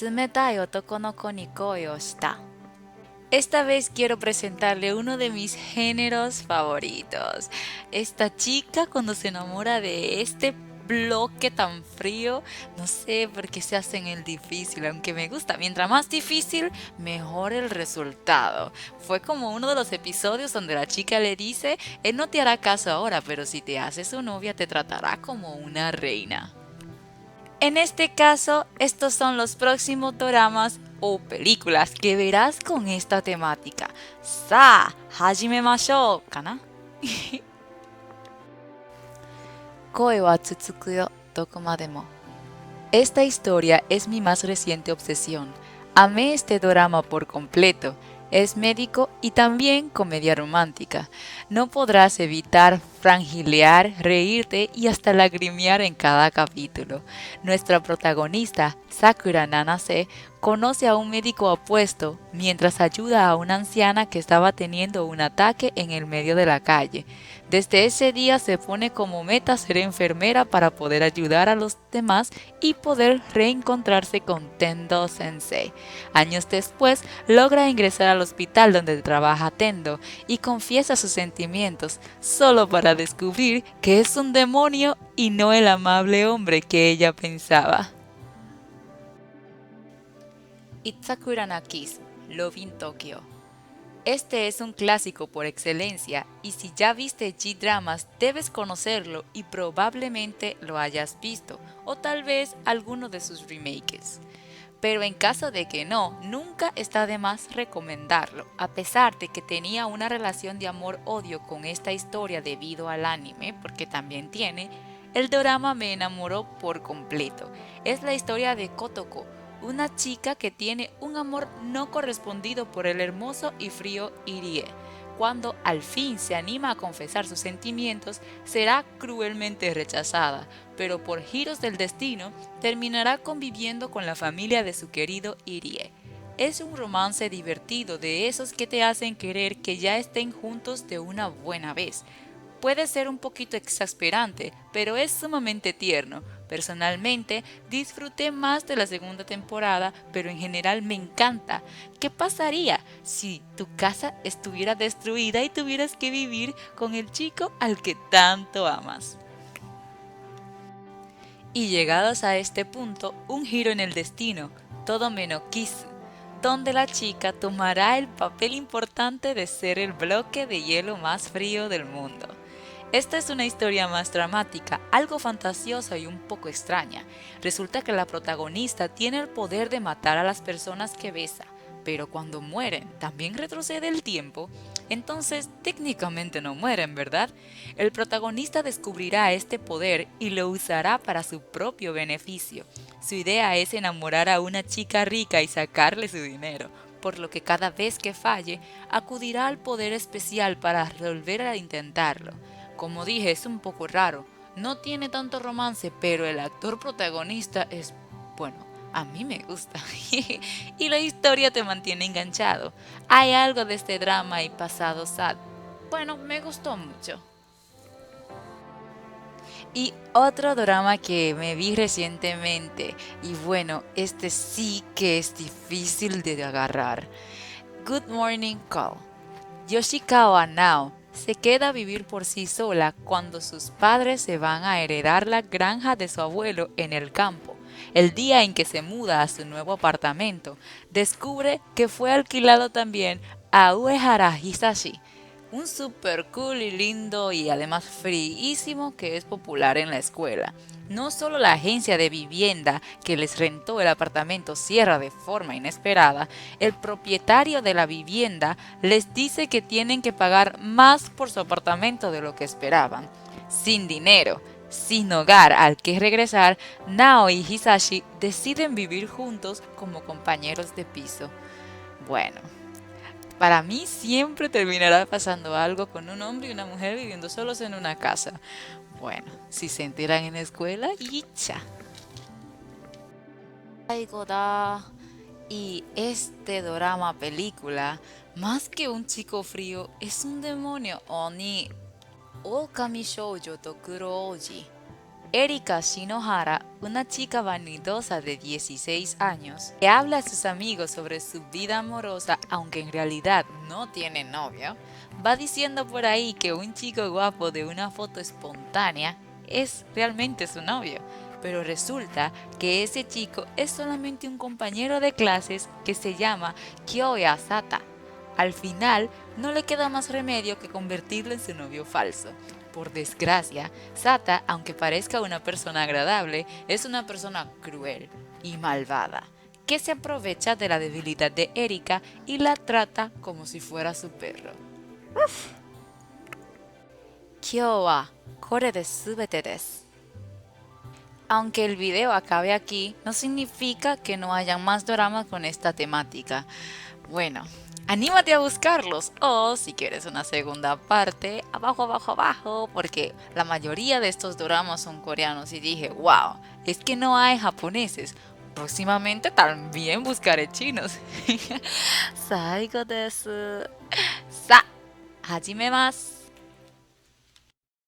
冷たい男の子に恋をした. Esta vez quiero presentarle uno de mis géneros favoritos. Esta chica cuando se enamora de este bloque tan frío, no sé por qué se hacen el difícil, aunque me gusta. Mientras más difícil, mejor el resultado. Fue como uno de los episodios donde la chica le dice, él no te hará caso ahora, pero si te hace su novia te tratará como una reina. En este caso, estos son los próximos doramas o películas que verás con esta temática. Sa, hajimemashou, ¿kana? Koe wa tsutsuku yo, dokumademo. Esta historia es mi más reciente obsesión. Amé este drama por completo. Es médico y también comedia romántica. No podrás evitar frangilear, reírte y hasta lagrimear en cada capítulo. Nuestra protagonista, Sakura Nanase, conoce a un médico apuesto mientras ayuda a una anciana que estaba teniendo un ataque en el medio de la calle. Desde ese día se pone como meta ser enfermera para poder ayudar a los demás y poder reencontrarse con Tendo Sensei. Años después, logra ingresar al hospital donde trabaja Tendo y confiesa sus sentimientos, solo para descubrir que es un demonio y no el amable hombre que ella pensaba. Itzakura na Kiss, Love in Tokyo. Este es un clásico por excelencia y si ya viste G-Dramas debes conocerlo y probablemente lo hayas visto o tal vez alguno de sus remakes. Pero en caso de que no, nunca está de más recomendarlo, a pesar de que tenía una relación de amor-odio con esta historia debido al anime, porque también tiene, el drama me enamoró por completo. Es la historia de Kotoko, una chica que tiene un amor no correspondido por el hermoso y frío Irie. Cuando al fin se anima a confesar sus sentimientos, será cruelmente rechazada, pero por giros del destino terminará conviviendo con la familia de su querido Irie. Es un romance divertido de esos que te hacen querer que ya estén juntos de una buena vez. Puede ser un poquito exasperante, pero es sumamente tierno. Personalmente, disfruté más de la segunda temporada, pero en general me encanta. ¿Qué pasaría si tu casa estuviera destruida y tuvieras que vivir con el chico al que tanto amas? Y llegados a este punto, un giro en el destino, todo menos Kiss, donde la chica tomará el papel importante de ser el bloque de hielo más frío del mundo. Esta es una historia más dramática, algo fantasiosa y un poco extraña. Resulta que la protagonista tiene el poder de matar a las personas que besa, pero cuando mueren también retrocede el tiempo, entonces técnicamente no mueren, ¿verdad? El protagonista descubrirá este poder y lo usará para su propio beneficio. Su idea es enamorar a una chica rica y sacarle su dinero, por lo que cada vez que falle, acudirá al poder especial para volver a intentarlo. Como dije, es un poco raro. No tiene tanto romance, pero el actor protagonista es, bueno, a mí me gusta. Y la historia te mantiene enganchado. Hay algo de este drama y pasado sad. Bueno, me gustó mucho. Y otro drama que me vi recientemente, y bueno, este sí que es difícil de agarrar. Good Morning Call. Yoshikawa Nao se queda a vivir por sí sola cuando sus padres se van a heredar la granja de su abuelo en el campo. El día en que se muda a su nuevo apartamento, descubre que fue alquilado también a Uehara Hisashi, un super cool y lindo y además fríísimo que es popular en la escuela. No solo la agencia de vivienda que les rentó el apartamento cierra de forma inesperada, el propietario de la vivienda les dice que tienen que pagar más por su apartamento de lo que esperaban. Sin dinero, sin hogar al que regresar, Nao y Hisashi deciden vivir juntos como compañeros de piso. Bueno, para mí siempre terminará pasando algo con un hombre y una mujer viviendo solos en una casa. Bueno, si se enteran en la escuela, ¡yicha! Y este drama película, más que un chico frío, es un demonio Oni, Okami Shoujo Tokuro Oji. Erika Shinohara, una chica vanidosa de 16 años, que habla a sus amigos sobre su vida amorosa, aunque en realidad no tiene novio, va diciendo por ahí que un chico guapo de una foto espontánea es realmente su novio. Pero resulta que ese chico es solamente un compañero de clases que se llama Kyoya Sata. Al final, no le queda más remedio que convertirlo en su novio falso. Por desgracia, Sata, aunque parezca una persona agradable, es una persona cruel y malvada, que se aprovecha de la debilidad de Erika y la trata como si fuera su perro. 今日はこれで全てです。Aunque el video acabe aquí, no significa que no hayan más dramas con esta temática. Bueno, anímate a buscarlos o si quieres una segunda parte, abajo, abajo, abajo, porque la mayoría de estos dramas son coreanos y dije, wow, es que no hay japoneses. Próximamente también buscaré chinos. 最後です。さあ、始めます。